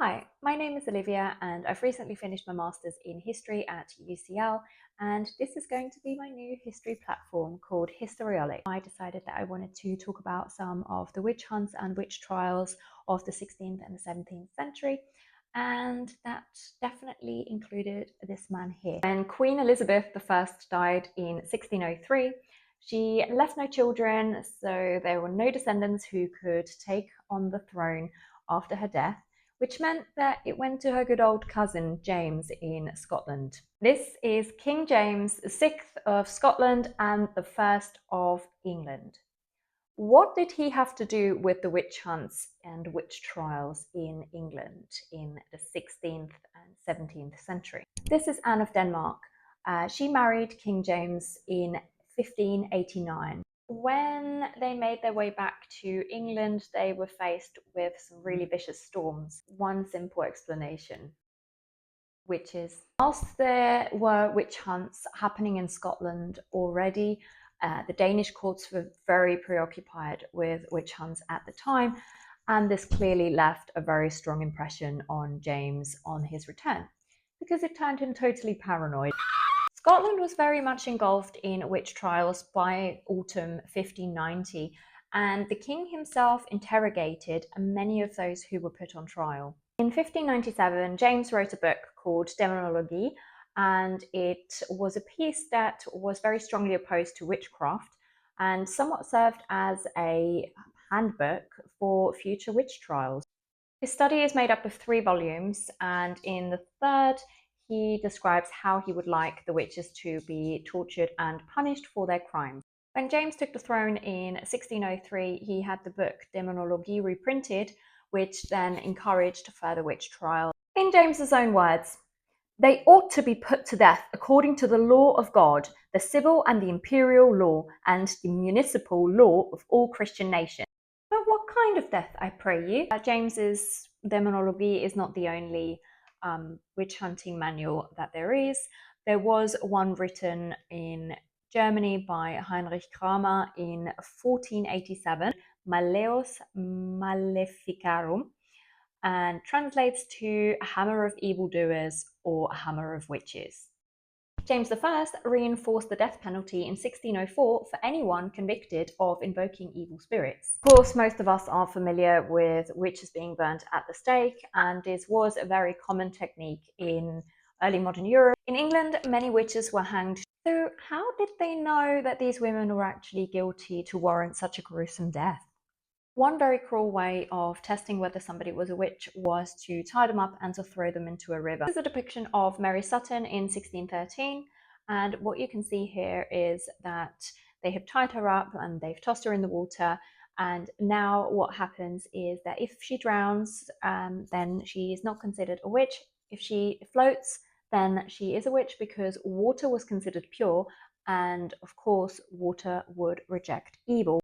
Hi, my name is Olivia and I've recently finished my Masters in History at UCL, and this is going to be my new history platform called Historiolic. I decided that I wanted to talk about some of the witch hunts and witch trials of the 16th and the 17th century, and that definitely included this man here. When Queen Elizabeth I died in 1603, she left no children, so there were no descendants who could take on the throne after her death, which meant that it went to her good old cousin James in Scotland. This is King James VI of Scotland and the first of England. What did he have to do with the witch hunts and witch trials in England in the 16th and 17th century? This is Anne of Denmark. She married King James in 1589. When they made their way back to England, they were faced with some really vicious storms. One simple explanation: witches. Whilst there were witch hunts happening in Scotland already, the Danish courts were very preoccupied with witch hunts at the time, and this clearly left a very strong impression on James on his return, because it turned him totally paranoid. Scotland was very much engulfed in witch trials by autumn 1590, and the king himself interrogated many of those who were put on trial. In 1597, James wrote a book called Daemonologie, and it was a piece that was very strongly opposed to witchcraft and somewhat served as a handbook for future witch trials. His study is made up of 3 volumes, and in the third, he describes how he would like the witches to be tortured and punished for their crimes. When James took the throne in 1603, he had the book Daemonologie reprinted, which then encouraged further witch trials. In James's own words, "They ought to be put to death according to the law of God, the civil and the imperial law, and the municipal law of all Christian nations." But what kind of death, I pray you? James's Daemonologie is not the only witch hunting manual that there is. There was one written in Germany by Heinrich Kramer in 1487, Malleus Maleficarum, and translates to Hammer of Evildoers or Hammer of Witches. James I reinforced the death penalty in 1604 for anyone convicted of invoking evil spirits. Of course, most of us are familiar with witches being burnt at the stake, and this was a very common technique in early modern Europe. In England, many witches were hanged. So how did they know that these women were actually guilty to warrant such a gruesome death? One very cruel way of testing whether somebody was a witch was to tie them up and to throw them into a river. This is a depiction of Mary Sutton in 1613, and what you can see here is that they have tied her up and they've tossed her in the water, and now what happens is that if she drowns, then she is not considered a witch. If she floats, then she is a witch, because water was considered pure, and of course water would reject evil.